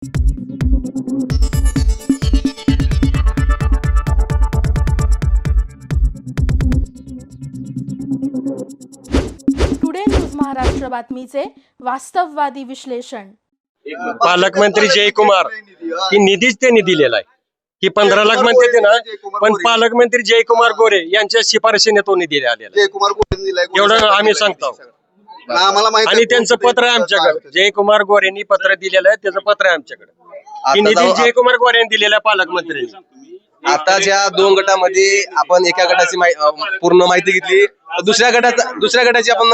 Today news Maharashtra बातमीचे वास्तववादी विश्लेषण। पालकमंत्री जयकुमार की निधीच त्यांनी दिलेला आहे की 15 लाख म्हणते ते ना, पण पालकमंत्री जयकुमार गोरे यांच्या शिफारशीने तो निधी आलेला जयकुमार गोरे दिलाय एवढं आम्ही सांगतो। आम्हाला माहिती आणि त्यांचं पत्र आहे आमच्याकडे, जयकुमार गोरेंनी पत्र दिलेलं आहे, त्याचं पत्र आहे आमच्याकडे की निधी जयकुमार गोरे यांनी दिलेला पालकमंत्र्यांनी। आता ज्या दोन गटामध्ये आपण एका गटाची पूर्ण माहिती घेतली, दुसऱ्या गटाची आपण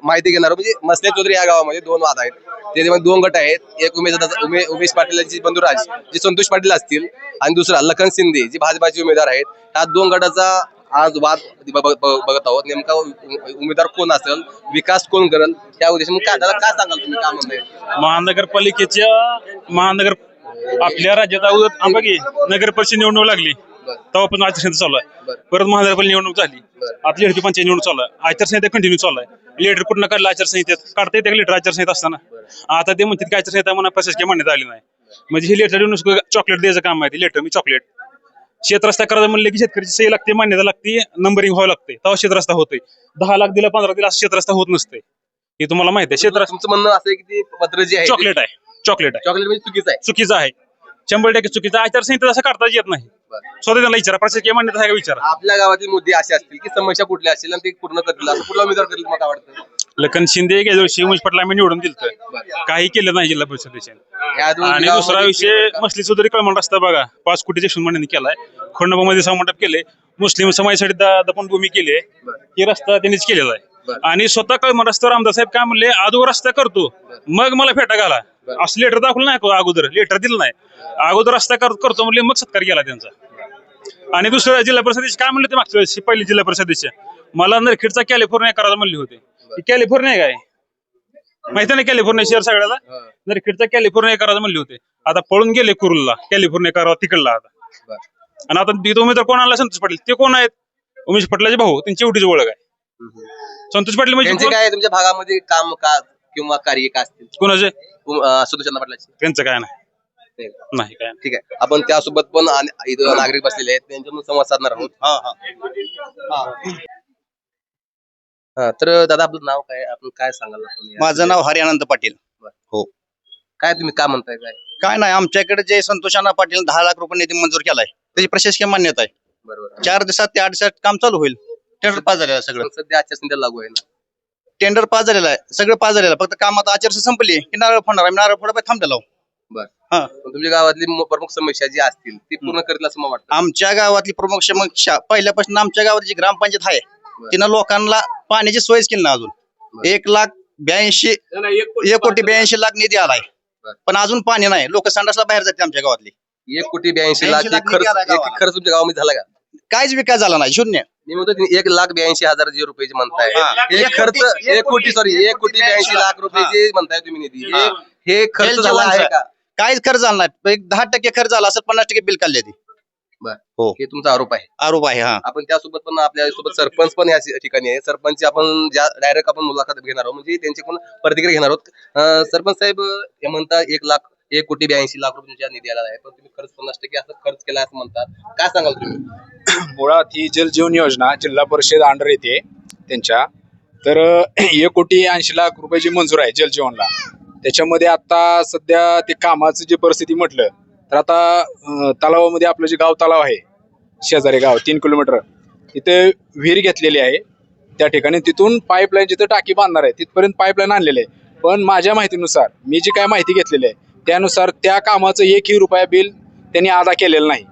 माहिती घेणार आहोत। म्हणजे मसले चौधरी या गावामध्ये दोन वाद आहेत, त्याच्यामध्ये दोन गट आहेत। एक उमेश पाटीलची बंधुराज जे संतोष पाटील असतील आणि दुसरा लखन शिंदे जे भाजपाचे उमेदवार आहेत। ह्या दोन गटाचा आज वाद बघत आहोत। नेमका उमेदवार कोण असेल, विकास कोण करेल, त्या उद्देशाने काय सांगाल तुम्ही, काय म्हणताय? महानगर आपल्या राज्यात बघी नगर परिषद निवडणूक लागली तेव्हापासून आचारसंहिता चालू आहे। परत महानगरपालिका निवडणूक झाली, आता लेटर पंचायत निवडणूक चालू आहे, आचारसंहिता कंटिन्यू चालू आहे। लेटर कुठं काढला आचारसंहितेत काढता येते लेटर आचारसंहिता असताना। आता ते म्हणतात की आचारसंहिता म्हणा प्रशासकीय मान्यता आली नाही, म्हणजे हे लेटर येऊन चॉकलेट द्यायचं काम आहे। लेटर मी चॉकलेट शेत रस्ता करायचं म्हणलं की शेतकऱ्याची सही लागते, मान्यता लागते, नंबरिंग व्हावं लागते, तेव्हा शेत रस्ता होतोय। 10 लाख दिला 15 दिला असं शेत रस्ता होत नसते, हे तुम्हाला माहिती आहे। शेत तुमचं म्हणणं असं आहे की ते पत्र जे आहे चॉकलेट आहे, चॉकलेट म्हणजे चुकीचं आहे, चुकीचं आहे, 100% चुकीचं। आचारसंहिता असं काढता येत नाही, स्वतः त्यांना विचारा, प्रशासकीय मान्यता आहे का विचारा। आपल्या गावातील मुद्दे असे असतील की समस्या कुठल्या असतील आणि ते पूर्ण करतील, असं कुठला उमेदवार करेल मला वाटतं? लखन शिंदे गेल्या वर्षी उमेश पाटला आम्ही निवडून दिलं, काही केलं नाही जिल्हा परिषदेचे। आणि दुसरा विषय मसली चौधरी कळमण रस्ता बघा, 5 कोटी मंडळांनी केलाय, खंडोबामध्ये समांडप केले, मुस्लिम समाजासाठी दफनभूमी केली, हे रस्ता त्यांनीच केलेला आहे। आणि स्वतः कळमण रस्त्यावर आमदार साहेब काय म्हणले, अगोदर रस्ता करतो मग मला फेटा घाला, असं लेटर दाखवलं नाही, अगोदर लेटर दिलं नाही, अगोदर रस्ता करतो म्हणले, मग सत्कार केला त्यांचा। आणि दुसऱ्या जिल्हा परिषदेचे काय म्हणले ते मागच्या वेळेस, पहिली जिल्हा परिषदेचे मला नरखेडचा कॅलिफोर्निया करायला म्हणले होते। कॅलिफोर्निया काय माहिती नाही, कॅलिफोर्निया शहर सगळ्याला नरखेडचा कॅलिफोर्निया करायला म्हणले होते, आता पळून गेले कुरुलला, कॅलिफोर्निया करावा तिकडला आता। आणि आता तिथं उमेदवार कोण आला, संतोष पाटील, ते कोण आहेत? उमेश पाटलाचे भाऊ, त्यांची एवढीच ओळख आहे। संतोष पाटील म्हणजे काय तुमच्या भागामध्ये काम का किंवा कार्य का असतील कोणाचे? सुदर्शन पाटलाचे त्यांचं काय नाही काय। ठीक आहे, आपण त्यासोबत पण इथं नागरिक बसलेले आहेत, त्यांच्याकडून संवाद साधणार आहोत। तर दादा आपलं नाव काय, आपण काय सांगाल? माझं नाव हरियानंद पाटील। हो, काय तुम्ही काय म्हणताय? काय नाही, आमच्याकडे जे संतोषांना पाटील 10 लाख रुपये निधी मंजूर केलाय, त्याची प्रशासकीय मान्यता आहे। बरोबर, 4 दिवसात ते 8 दिवसात काम चालू होईल। टेंडर पास झालेलं आहे, सगळं सध्या आचारसंहिता लागू आहे ना? टेंडर पास झालेलं आहे, सगळं पास झालेलं आहे, फक्त काम आता आचारसंहिता संपली की नारळ फोडणार, आम्ही नारळ फोडा थांबलेलो। बरं, तुमच्या गावातली प्रमुख समस्या जी असतील ती पूर्ण करतील असं मला वाटतं। आमच्या गावातली प्रमुख समस्या पहिल्यापासून आमच्या गावात जी ग्रामपंचायत आहे तिनं लोकांना पाण्याची सोयच केली ना अजून। 1,82,00,000 निधी आलाय, पण अजून पाणी नाही, लोक संडासला बाहेर जाते आमच्या गावातली। 1,82,00,000 खर्च तुमच्या गावामध्ये झाला का? काहीच विकास झाला नाही, शून्य। मी म्हणतो 1,82,000 जे रुपये म्हणताय, हे खर्च 1,82,00,000 रुपये जे म्हणताय तुम्ही निधी, हे खर्च झाला आहे का? काहीच खर्च झाला नाही, एक 10% खर्च झाला असं, 50% बिल काढले ती। हो, हे तुमचा आरोप आहे? आरोप आहे, हा। आपण त्यासोबत पण आपल्या सोबत सरपंच पण या ठिकाणी आहे, सरपंच आपण डायरेक्ट आपण मुलाखत घेणार आहोत, म्हणजे त्यांच्याकडून प्रतिक्रिया घेणार आहोत। सरपंच साहेब, हे म्हणतात 1,82,00,000 रुपये तुमच्या निधी आला आहे, पण तुम्ही खर्च 50% असं खर्च केला असं म्हणतात, काय सांगाल तुम्ही? मुळात ही जल जीवन योजना जिल्हा परिषद अंडर येते त्यांच्या, तर 1,80,00,000 रुपये जी मंजूर आहे जल जीवनला, त्याच्यामध्ये आता सध्या ते कामाचं जी परिस्थिती म्हटलं तर आता तलावामध्ये आपलं जे गाव तलाव आहे, शेजारी गाव 3 किलोमीटर, तिथे विहीर घेतलेली आहे त्या ठिकाणी, तिथून पाईपलाईन जिथं टाकी बांधणार आहे तिथपर्यंत पाईपलाईन आणलेले आहे। पण माझ्या माहितीनुसार, मी जी काय माहिती घेतलेली आहे त्यानुसार त्या कामाचं 1ही रुपया बिल त्यांनी अदा केलेलं नाही।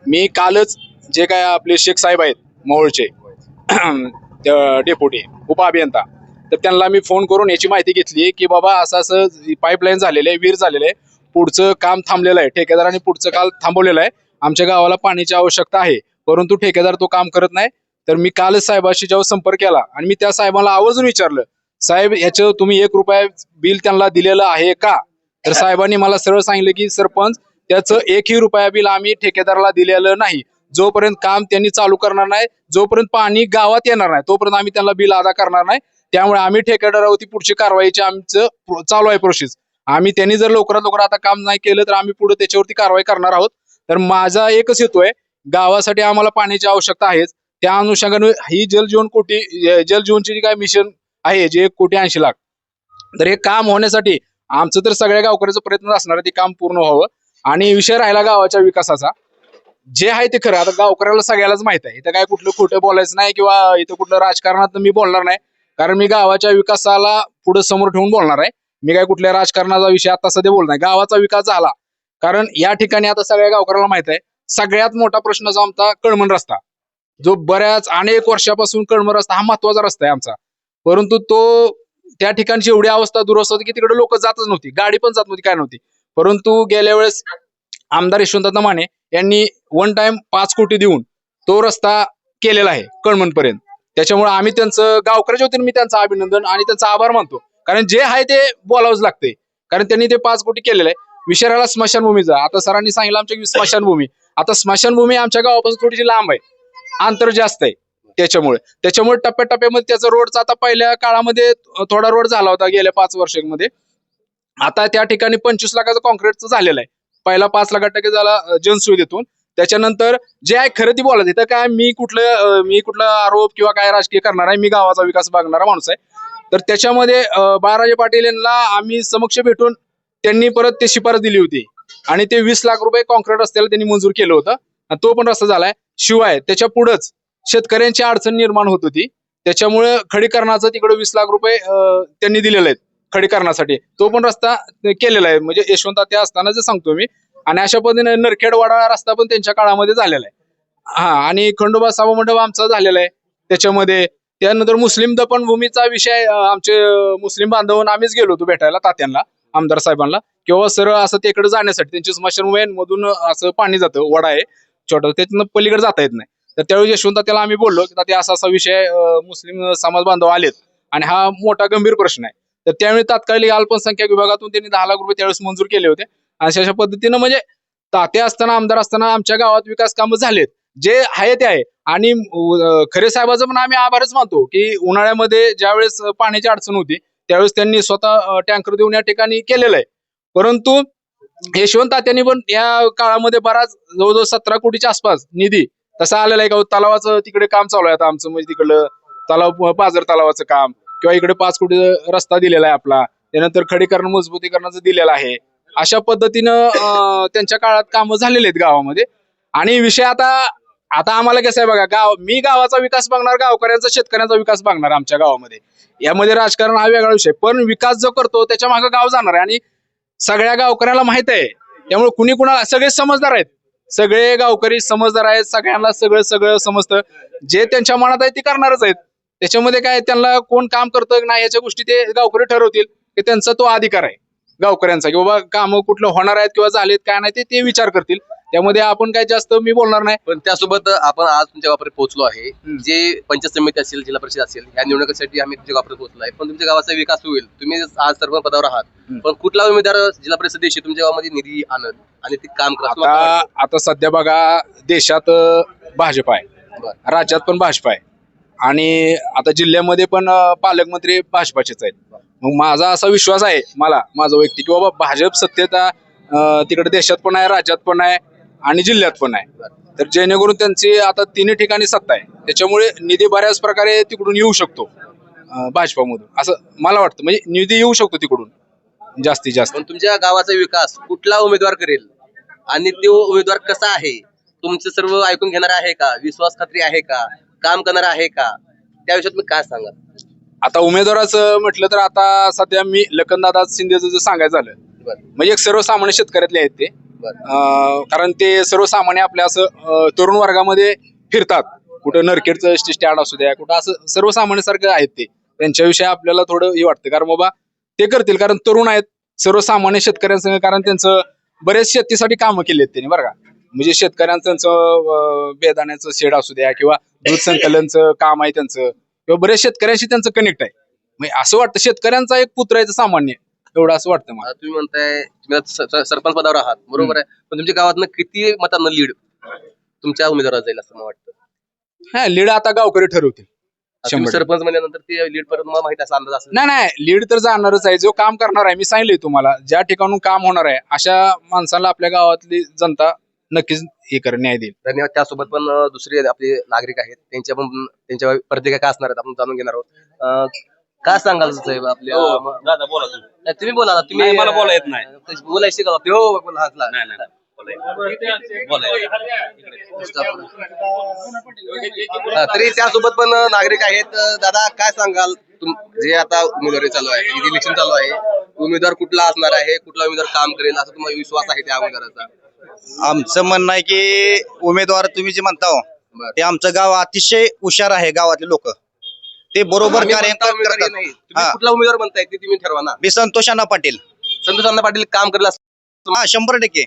मी कालच जे काय आपले शेख साहेब आहेत मोहोळचे डेप्युटी उपअभियंता, तर त्यांना मी फोन करून याची माहिती घेतली की बाबा असं असं पाईपलाईन झालेलं आहे, विहीर झालेलं आहे, पुढचं काम थांबलेलं आहे, ठेकेदारांनी पुढचं काम थांबवलेलं आहे, आमच्या गावाला पाण्याची आवश्यकता आहे, परंतु ठेकेदार तो काम करत नाही। तर मी कालच साहेबाशी जेव्हा संपर्क केला आणि मी त्या साहेबांना आवर्जून विचारलं, साहेब याचं तुम्ही 1 रुपया बिल त्यांना दिलेलं आहे का? तर साहेबांनी मला सरळ सांगितलं की सरपंच, त्याचं 1ही रुपया बिल आम्ही ठेकेदाराला दिलेलं नाही, जोपर्यंत काम त्यांनी चालू करणार नाही, जोपर्यंत पाणी गावात येणार नाही, तोपर्यंत आम्ही त्यांना बिल अदा करणार नाही। त्यामुळे आम्ही ठेकेदारावरती पुढची कारवाईची आमचं चालू आहे प्रोसेस, आम्ही त्यांनी जर लवकरात लवकर आता काम नाही केलं तर आम्ही पुढे त्याच्यावरती कारवाई करणार आहोत. तर माझा एकच हेतू आहे, गावासाठी आम्हाला पाण्याची आवश्यकता आहेच. त्या अनुषंगाने ही जलजीवनची जी काय मिशन आहे जे 1,80,00,000, तर हे काम होण्यासाठी आमचं तर सगळ्या गावकऱ्याचा प्रयत्न असणार आहे ते काम पूर्ण व्हावं. आणि विषय राहिला गावाच्या विकासाचा, जे आहे ते खरं आता गावकऱ्याला सगळ्यालाच माहित आहे. इथं काय कुठलं खोटं बोलायचं नाही किंवा इथं कुठलं राजकारणात मी बोलणार नाही, कारण मी गावाच्या विकासाला पुढे समोर ठेवून बोलणार आहे. मी काय कुठल्या राजकारणाचा विषय आता सध्या बोलणार नाही. गावाचा विकास झाला, कारण या ठिकाणी आता सगळ्या गावकऱ्याला माहित आहे सगळ्यात मोठा प्रश्न जो आमचा कळमण रस्ता, जो बऱ्याच अनेक वर्षापासून कळमण रस्ता हा महत्वाचा रस्ता आहे आमचा, परंतु तो त्या ठिकाणची एवढी अवस्था दुरस्त होती की तिकडे लोक जातच नव्हती, गाडी पण जात नव्हती, काय नव्हती. परंतु गेल्या वेळेस आमदार यशवंतदादा माने यांनी वन टाइम 5 कोटी देऊन तो रस्ता केलेला आहे कळमण पर्यंत. त्याच्यामुळे आम्ही त्यांचं गावकऱ्याच्या वतीने मी त्यांचं अभिनंदन आणि त्यांचा आभार मानतो, कारण जे आहे ते बोलावंच लागतंय, कारण त्यांनी ते 5 कोटी केलेलं आहे. विषयाला स्मशानभूमीचा, आता सरांनी सांगितलं आमच्या स्मशानभूमी, आता स्मशानभूमी आमच्या गावापासून थोडीशी लांब आहे, अंतर जास्त आहे. त्याच्यामुळे टप्प्याटप्प्यामध्ये त्याचा रोडचा आता पहिल्या काळामध्ये थोडा रोड झाला होता गेल्या 5 वर्षांमध्ये, आता त्या ठिकाणी 25 लाखाचा कॉन्क्रीटचं झालेलं आहे. पहिला 5 लाख झाला जनसुविधेतून, त्याच्यानंतर जे आहे खरं ती बोलायचं. इथं काय मी कुठलं आरोप किंवा काय राजकीय करणार आहे, मी गावाचा विकास बघणारा माणूस आहे. तर त्याच्यामध्ये बाळाजी पाटील यांना आम्ही समक्ष भेटून त्यांनी परत ते शिफारस दिली होती आणि ते 20 लाख रुपये कॉन्क्रीट रस्त्याला त्यांनी मंजूर केलं होतं आणि तो पण रस्ता झालाय. शिवाय त्याच्या पुढंच शेतकऱ्यांची अडचण निर्माण होत होती, त्याच्यामुळे खडीकरणाचं तिकडे 20 लाख रुपये त्यांनी दिलेले आहेत खडीकरणासाठी, तो पण रस्ता केलेला आहे. म्हणजे यशवंत त्या असताना जे सांगतो मी. आणि अशा पद्धतीने नरखेडवाडा रस्ता पण त्यांच्या काळामध्ये झालेला आहे. आणि खंडोबा सभा मंडप आमचा झालेला आहे त्याच्यामध्ये. त्यानंतर मुस्लिम दफनभूमीचा विषय, आमचे मुस्लिम बांधवांना आम्हीच गेलो होतो भेटायला तात्यांना, आमदार साहेबांना, किंवा सरळ असं तिकडे जाण्यासाठी त्यांची स्मशानभूमीमधून असं पाणी जातं, वडा आहे छोटा, त्यातनं पलीकडे जाता येत नाही. तर त्यावेळी यशवंत त्याला आम्ही बोललो की तात्या असा विषय, मुस्लिम समाज बांधव आलेत आणि हा मोठा गंभीर प्रश्न आहे. तर त्यावेळी तात्कालिक अल्पसंख्याक विभागातून त्यांनी 10 लाख रुपये त्यावेळेस मंजूर केले होते. अशा पद्धतीनं म्हणजे तात्या असताना, आमदार असताना आमच्या गावात विकास कामं झालेत, जे आहे ते आहे. आणि खरे साहेबाचं पण आम्ही आभारच मानतो की उन्हाळ्यामध्ये ज्यावेळेस पाण्याची अडचण होती त्यावेळेस त्यांनी स्वतः टँकर देऊन या ठिकाणी केलेलं आहे. परंतु यशवंत तात्यांनी पण या काळामध्ये बराच जवळजवळ 17 कोटीच्या आसपास निधी तसा आलेला आहे. का तलावाचं तिकडे काम चालू आहे आता आमचं, म्हणजे तिकडलं तलाव, पाझर तलावाचं काम, किंवा इकडे 5 कोटी रस्ता दिलेला आहे आपला, त्यानंतर खडीकरण मजबूतीकरणाचं दिलेलं आहे. अशा पद्धतीनं त्यांच्या काळात कामं झालेले आहेत गावामध्ये. आणि विषय आता आम्हाला कसं आहे बघा, मी गावाचा विकास बघणार, गावकऱ्यांचा शेतकऱ्यांचा विकास बघणार आमच्या गावामध्ये. यामध्ये राजकारण हा वेगळा विषय, पण विकास जो करतो त्याच्या मागे गाव जाणार आहे आणि सगळ्या गावकऱ्याला माहित आहे. त्यामुळे कुणी कुणाला, सगळे समजदार आहेत, सगळे गावकरी समजदार आहेत, सगळ्यांना सगळं समजतं, जे त्यांच्या मनात आहे ते करणारच आहेत. त्याच्यामध्ये काय त्यांना कोण काम करतं नाही याच्या गोष्टी ते गावकरी ठरवतील, की त्यांचा तो अधिकार आहे गावकऱ्यांचा, की बाबा कामं कुठलं होणार आहेत किंवा झालेत काय नाही ते विचार करतील. त्यामध्ये आपण काय जास्त मी बोलणार नाही. पण त्यासोबत आपण आज तुमच्या गावापर्यंत पोहोचलो आहे, जे पंचायत समिती असेल, जिल्हा परिषद असेल, या निवडणुकीसाठी आम्ही तुमच्या गावापर्यंत पोहोचलो आहे. पण तुमच्या गावाचा विकास होईल, तुम्ही आज सरपंच पदावर आहात, पण कुठला उमेदवार जिल्हा परिषद देशी तुमच्या गावामध्ये निधी आणत आणि ते काम करत? आता सध्या बघा, देशात भाजप आहे, राज्यात पण भाजप आहे आणि आता जिल्ह्यामध्ये पण पालकमंत्री भाजपाचेच आहेत. मग माझा असा विश्वास आहे, माझा वैयक्तिक, की बाबा भाजप सत्तेत तिकडे देशात पण आहे, राज्यात पण आहे आणि जिल्ह्यात पण आहे. तर जेणेकरून त्यांची आता 3 ठिकाणी सत्ता आहे, त्याच्यामुळे निधी बऱ्याच प्रकारे तिकडून येऊ शकतो भाजपामधून, असं मला वाटतं. म्हणजे निधी येऊ शकतो तिकडून जास्तीत जास्त. पण तुमच्या गावाचा विकास कुठला उमेदवार करेल आणि तो उमेदवार कसा आहे, तुमचं सर्व ऐकून घेणार आहे का, विश्वास खात्री आहे का, काम करणार आहे का, त्या विषयात मी काय सांगा? आता उमेदवाराचं म्हटलं तर आता सध्या मी लखनदादा शिंदेचं जर सांगायचं झालं, म्हणजे एक सर्वसामान्य शेतकऱ्यातले आहेत ते, कारण ते सर्वसामान्य आपल्या असं तरुण वर्गामध्ये फिरतात, कुठं नरखेडचं स्टँड असू द्या, कुठं असं सर्वसामान्य सारखं आहेत ते. त्यांच्याविषयी आपल्याला थोडं हे वाटतं, कारण बाबा ते करतील, कारण तरुण आहेत, सर्वसामान्य शेतकऱ्यांसंग, कारण त्यांचं बरेच शेतीसाठी कामं केली आहेत त्यांनी, बरं का. म्हणजे शेतकऱ्यांचं त्यांचं बेदाण्याचं शेड असू द्या किंवा दूध संकलनचं काम आहे त्यांचं, किंवा बरेच शेतकऱ्यांशी त्यांचं कनेक्ट आहे. म्हणजे असं वाटतं शेतकऱ्यांचा एक पुत्र आहे सामान्य, एवढं असं वाटतं मला. तुम्ही म्हणताय तुम्ही सरपंच पदावर आहात, बरोबर आहे, पण तुमच्या गावातनं किती मतांना लीड तुमच्या उमेदवाराला जाईल असं मला वाटतं? लीड आता गावकरी ठरवतील. शंभर. सरपंच म्हणल्यानंतर ते लीड पर्यंत मला माहिती असा अंदाज असेल. नाही लीड तर जाणारच आहे. जो काम करणार आहे, मी सांगितलंय तुम्हाला, ज्या ठिकाणून काम होणार आहे अशा माणसाला आपल्या गावातली जनता नक्कीच हे कर न्याय देईल. धन्यवाद. त्यासोबत पण दुसरे आपले नागरिक आहेत, त्यांच्या प्रतिक्रिया काय असणार आहेत आपण जाणून घेणार आहोत. काय सांगाल साहेब आपल्या नाही, तुम्ही बोला ना. तुम्ही मला बोला येत नाही. बोलायचे का हो बोला हातला. तरी त्यासोबत पण नागरिक आहेत. दादा काय सांगाल, जे आता उमेदवारी चालू आहे, इलेक्शन चालू आहे, उमेदवार कुठला असणार आहे, कुठला उमेदवार काम करेल असं तुम्हाला विश्वास आहे त्या उमेदवाराचा? आमचं म्हणणं आहे की उमेदवार तुम्ही जे म्हणता हो, ते आमचं गाव अतिशय हुशार आहे. गावातले लोक ते बरोबर आम्ही कार्य म्हणता उमेदवार करतात. नाही. तुम्ही कुठला उमेदवार म्हणताय ते तुम्ही ठरवा ना. मी संतोष अण्णा पाटील. संतोष अण्णा पाटील काम करेल असं 100%.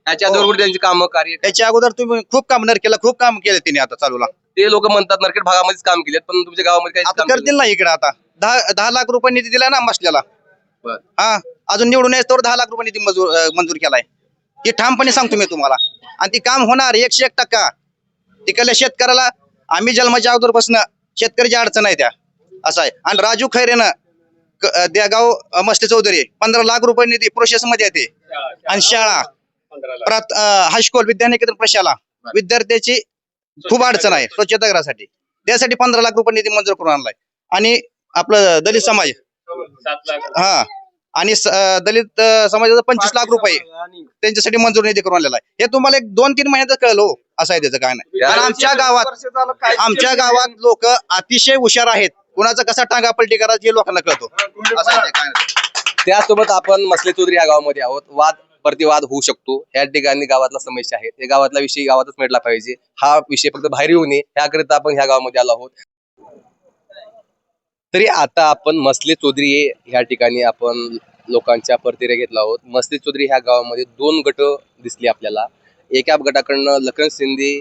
याच्या अगोदर त्यांची कामं कार्य त्याच्या अगोदर तुम्ही खूप काम नरकेला खूप काम केलं तिने आता चालूला. ते लोक म्हणतात नरखेड भागामध्येच काम केलेत, पण तुमच्या गावामध्ये आता काही करतील ना इकडे. आता 10 लाख रुपये निधी दिला ना मसल्याला. बरं. हा, अजून निवडून यायचं तर 10 लाख रुपये निधी मंजूर केलाय. ते ठामपणे सांगतो मी तुम्हाला. आणि ती काम होणार 101%. तिकडल्या शेतकऱ्याला आम्ही जन्माच्या अगोदरपासून शेतकऱ्याची अडचण आहे त्या असं आहे. आणि राजू खैरेनं देगाव मस्ते चौधरी 15 लाख रुपये निधी प्रोसेस मध्ये येते. आणि शाळा हायस्कूल विद्यानिकेतन प्रशाला विद्यार्थ्याची खूप अडचण आहे स्वच्छतागृहासाठी. त्यासाठी 15 लाख रुपये निधी मंजूर करून आणलाय. आणि आपलं दलित समाज हा आणि दलित समाजाचा 25 लाख रुपये त्यांच्यासाठी मंजूर निधी करून आणलेला आहे. हे तुम्हाला 2-3 महिन्यात कळलं हो. असं आहे त्याचं काय नाही. कारण आमच्या गावात लोक अतिशय हुशार आहेत. कुणाचा कसा टांगा पलटी करायचा हे लोकांना कळतो. असं आहे ते, काय नाही. त्यासोबत आपण मसले चौधरी या गावामध्ये आहोत. वाद प्रतिवाद होऊ शकतो. या ठिकाणी गावातला समस्या आहेत, या गावातला विषय गावातच मिळला पाहिजे. हा विषय फक्त बाहेर येऊ नये याकरिता आपण ह्या गावामध्ये आलो आहोत. तरी आता आपण मसले चौधरी ह्या ठिकाणी आपण लोकांच्या प्रतिक्रिया घेतला आहोत. मसले चौधरी ह्या गावामध्ये 2 गट दिसले आपल्याला. एका गटाकडनं लखन शिंदे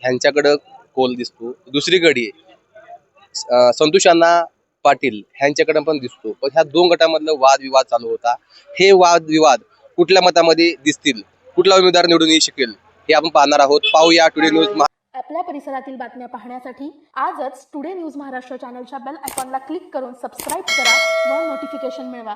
ह्यांच्याकडं कोल दिसतो, दुसरीकडे संतोष अण्णा पाटील ह्यांच्याकडे पण दिसतो. पण ह्या 2 गटामधलं वादविवाद चालू होता. हे वादविवाद कुठल्या मतामध्ये दिसतील, कुठला उमेदवार निवडून येऊ शकेल हे आपण पाहणार आहोत. पाहूया टुडे न्यूज. आपल्या परिसरातील बातम्या पाहण्यासाठी आजच टुडे न्यूज महाराष्ट्र चॅनलच्या बेल आयकॉनला क्लिक करून सबस्क्राईब करा व नोटिफिकेशन मिळवा.